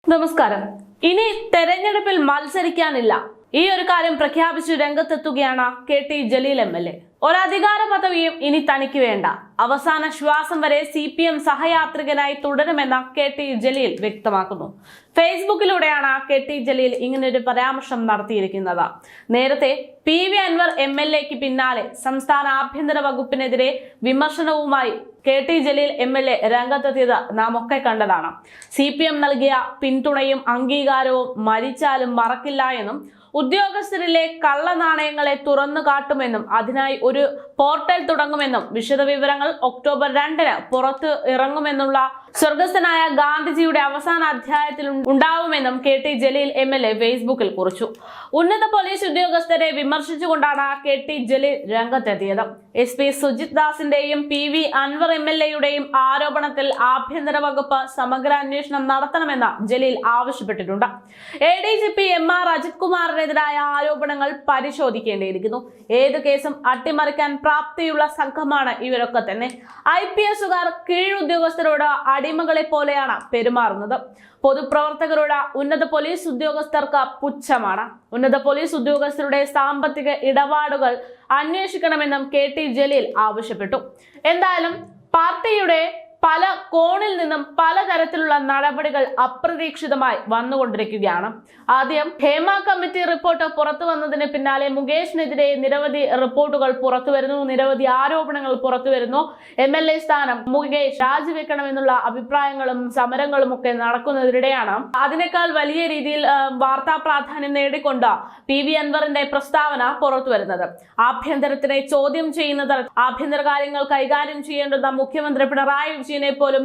നമസ്കാരം. ഇനി തെരഞ്ഞെടുപ്പിൽ മത്സരിക്കാനില്ല. ഈ ഒരു കാര്യം പ്രഖ്യാപിച്ചു രംഗത്തെത്തുകയാണ് കെ.ടി. ജലീൽ എം.എൽ.എ. ഒരധികാര പദവിയും ഇനി തനിക്ക് വേണ്ട. അവസാന ശ്വാസം വരെ CPM സഹയാത്രികനായി തുടരുമെന്ന് കെ.ടി. ജലീൽ വ്യക്തമാക്കുന്നു. ഫേസ്ബുക്കിലൂടെയാണ് കെ.ടി. ജലീൽ ഇങ്ങനൊരു പരാമർശം നടത്തിയിരിക്കുന്നത്. നേരത്തെ PV അൻവർ MLA-ക്ക് പിന്നാലെ സംസ്ഥാന ആഭ്യന്തര വകുപ്പിനെതിരെ വിമർശനവുമായി കെ.ടി. ജലീൽ MLA രംഗത്തെത്തിയത് നാം ഒക്കെ കണ്ടതാണ്. CPM നൽകിയ പിന്തുണയും അംഗീകാരവും മരിച്ചാലും മറക്കില്ല എന്നും ഉദ്യോഗസ്ഥരിലെ കള്ളനാണയങ്ങളെ തുറന്നു കാട്ടുമെന്നും അതിനായി ഒരു പോർട്ടൽ തുടങ്ങുമെന്നും വിശദവിവരങ്ങൾ ഒക്ടോബർ 2-ന് പുറത്ത് ഇറങ്ങുമെന്നുള്ള സ്വർഗസ്ഥനായ ഗാന്ധിജിയുടെ അവസാന അധ്യായത്തിൽ ഉണ്ടാവുമെന്നും കെ.ടി. ജലീൽ MLA ഫേസ്ബുക്കിൽ കുറിച്ചു. ഉന്നത പോലീസ് ഉദ്യോഗസ്ഥരെ വിമർശിച്ചുകൊണ്ടാണ് കെ.ടി. ജലീൽ രംഗത്തെത്തിയത്. SP സുജിത് ദാസിന്റെയും PV അൻവർ MLA-യുടെയും ആരോപണത്തിൽ ആഭ്യന്തര വകുപ്പ് സമഗ്ര അന്വേഷണം നടത്തണമെന്ന് ജലീൽ ആവശ്യപ്പെട്ടിട്ടുണ്ട്. ADGP MR അജിത് കുമാറിനെതിരായ ആരോപണങ്ങൾ പരിശോധിക്കേണ്ടിയിരിക്കുന്നു. ഏത് കേസും അട്ടിമറിക്കാൻ പ്രാപ്തിയുള്ള സംഘമാണ് ഇവരൊക്കെ തന്നെ. IPS-കാർ കീഴുദ്യോഗസ്ഥരോട് അടിമകളെ പോലെയാണ് പെരുമാറുന്നത്. പൊതുപ്രവർത്തകരോട് ഉന്നത പോലീസ് ഉദ്യോഗസ്ഥർക്ക് പുച്ഛമാണ്. ഉന്നത പോലീസ് ഉദ്യോഗസ്ഥരുടെ സാമ്പത്തിക ഇടപാടുകൾ അന്വേഷിക്കണമെന്നും കെ.ടി. ജലീൽ ആവശ്യപ്പെട്ടു. എന്തായാലും പാർട്ടിയുടെ പല കോണിൽ നിന്നും പലതരത്തിലുള്ള നടപടികൾ അപ്രതീക്ഷിതമായി വന്നുകൊണ്ടിരിക്കുകയാണ്. ആദ്യം ഹേമ കമ്മിറ്റി റിപ്പോർട്ട് പുറത്തു വന്നതിന് പിന്നാലെ മുകേഷിനെതിരെ നിരവധി റിപ്പോർട്ടുകൾ പുറത്തു വരുന്നു, നിരവധി ആരോപണങ്ങൾ പുറത്തു വരുന്നു. MLA സ്ഥാനം മുകേഷ് രാജിവെക്കണമെന്നുള്ള അഭിപ്രായങ്ങളും സമരങ്ങളും ഒക്കെ നടക്കുന്നതിനിടെയാണ് അതിനേക്കാൾ വലിയ രീതിയിൽ വാർത്താ പ്രാധാന്യം നേടിക്കൊണ്ട് PV അൻവറിന്റെ പ്രസ്താവന പുറത്തു വരുന്നത്. ആഭ്യന്തരത്തിനെ ചോദ്യം ചെയ്യുന്നത്, ആഭ്യന്തര കാര്യങ്ങൾ കൈകാര്യം ചെയ്യേണ്ടുന്ന മുഖ്യമന്ത്രി പിണറായി വിജയനെ പോലും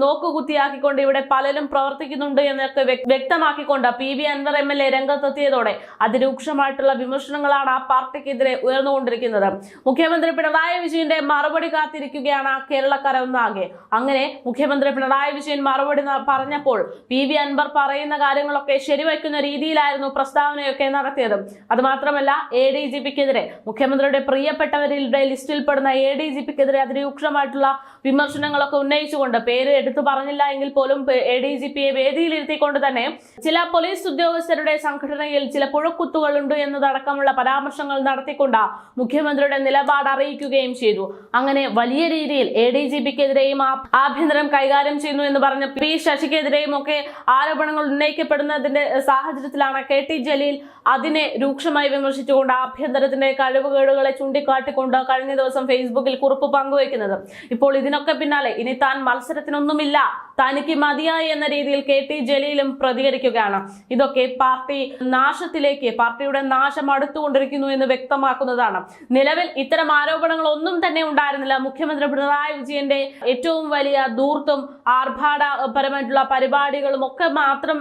നോക്കുകുത്തിയാക്കിക്കൊണ്ട് ഇവിടെ പലരും പ്രവർത്തിക്കുന്നുണ്ട് എന്നൊക്കെ വ്യക്തമാക്കിക്കൊണ്ട് PV അൻവർ MLA രംഗത്തെത്തിയതോടെ അതിരൂക്ഷമായിട്ടുള്ള വിമർശനങ്ങളാണ് ആ പാർട്ടിക്കെതിരെ ഉയർന്നുകൊണ്ടിരിക്കുന്നത്. മുഖ്യമന്ത്രി പിണറായി വിജയന്റെ മറുപടി കാത്തിരിക്കുകയാണ് കേരളക്കര ഒന്നാകെ. അങ്ങനെ മുഖ്യമന്ത്രി പിണറായി വിജയൻ മറുപടി പറഞ്ഞപ്പോൾ PV അൻവർ പറയുന്ന കാര്യങ്ങളൊക്കെ ശരിവയ്ക്കുന്ന രീതിയിലായിരുന്നു പ്രസ്താവനയൊക്കെ നടത്തിയത്. അതുമാത്രമല്ല ADGP-ക്കെതിരെ, മുഖ്യമന്ത്രിയുടെ പ്രിയപ്പെട്ടവരുടെ ലിസ്റ്റിൽ പെടുന്ന ADGP-ക്കെതിരെ അതിരൂക്ഷമായിട്ടുള്ള വിമർശനങ്ങളൊക്കെ ഉന്നയിച്ചുകൊണ്ട്, പേര് എടുത്തു പറഞ്ഞില്ല എങ്കിൽ പോലും ADGP-യെ വേദിയിലിരുത്തിക്കൊണ്ട് തന്നെ ചില പോലീസ് ഉദ്യോഗസ്ഥരുടെ സംഘടനയിൽ ചില പുഴക്കുത്തുകളുണ്ട് എന്നതടക്കമുള്ള പരാമർശങ്ങൾ നടത്തിക്കൊണ്ട് മുഖ്യമന്ത്രിയുടെ നിലപാട് അറിയിക്കുകയും ചെയ്തു. അങ്ങനെ വലിയ രീതിയിൽ ADGP-ക്കെതിരെയും ആഭ്യന്തരം കൈകാര്യം ചെയ്യുന്നു എന്ന് പറഞ്ഞ P ശശിക്കെതിരെയും ഒക്കെ ആരോപണങ്ങൾ ഉന്നയിക്കപ്പെടുന്നതിന്റെ സാഹചര്യത്തിലാണ് കെ.ടി. ജലീൽ അതിനെ രൂക്ഷമായി വിമർശിച്ചുകൊണ്ട് ആഭ്യന്തരത്തിന്റെ കഴിവുകേടുകളെ ചൂണ്ടിക്കാട്ടിക്കൊണ്ട് കഴിഞ്ഞ ദിവസം ഫേസ്ബുക്കിൽ കുറിപ്പ് പങ്കുവയ്ക്കുന്നത്. ഇപ്പോൾ ഇതിനൊക്കെ പിന്നാലെ ഇനി താൻ മത്സരത്തിനൊന്നുമില്ല, തനിക്ക് മതിയായി എന്ന രീതിയിൽ കെ.ടി. ജലീലും പ്രതികരിക്കുകയാണ്. ഇതൊക്കെ പാർട്ടി നാശത്തിലേക്ക്, പാർട്ടിയുടെ നാശം അടുത്തുകൊണ്ടിരിക്കുന്നു എന്ന് വ്യക്തമാക്കുന്നതാണ്. നിലവിൽ ഇത്തരം ആരോപണങ്ങൾ ഒന്നും തന്നെ ഉണ്ടായിരുന്നില്ല. മുഖ്യമന്ത്രി പിണറായി വിജയന്റെ ഏറ്റവും വലിയ ധൂർത്തും ആർഭാടപരമായിട്ടുള്ള പരിപാടികളും ഒക്കെ മാത്രം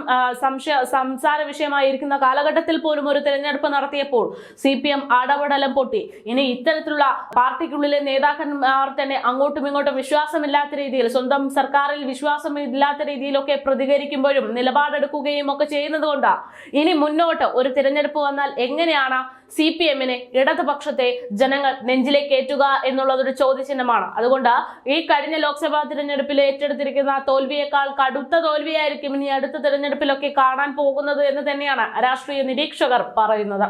സംസാര വിഷയമായിരിക്കുന്ന കാലഘട്ടത്തിൽ പോലും ഒരു തെരഞ്ഞെടുപ്പ് നടത്തിയപ്പോൾ CPM അടപടലം പൊട്ടി. ഇനി ഇത്തരത്തിലുള്ള പാർട്ടിക്കുള്ളിലെ നേതാക്കന്മാർ തന്നെ അങ്ങോട്ടും ഇങ്ങോട്ടും വിശ്വാസമില്ലാത്ത രീതിയിൽ, സ്വന്തം സർക്കാരിൽ വിശ്വാസമില്ലാത്ത രീതിയിലൊക്കെ പ്രതികരിക്കുമ്പോഴും നിലപാടെടുക്കുകയും ഒക്കെ ചെയ്യുന്നത് കൊണ്ട് ഇനി മുന്നോട്ട് ഒരു തിരഞ്ഞെടുപ്പ് വന്നാൽ എങ്ങനെയാണ് CPM-നെ, ഇടതുപക്ഷത്തെ ജനങ്ങൾ നെഞ്ചിലേക്ക് ഏറ്റുക എന്നുള്ളതൊരു ചോദ്യചിഹ്നമാണ്. അതുകൊണ്ട് ഈ കഴിഞ്ഞ ലോക്സഭാ തിരഞ്ഞെടുപ്പിൽ ഏറ്റെടുത്തിരിക്കുന്ന തോൽവിയേക്കാൾ കടുത്ത തോൽവിയായിരിക്കും ഇനി അടുത്ത തിരഞ്ഞെടുപ്പിലൊക്കെ കാണാൻ പോകുന്നത് എന്ന് തന്നെയാണ് രാഷ്ട്രീയ നിരീക്ഷകർ പറയുന്നത്.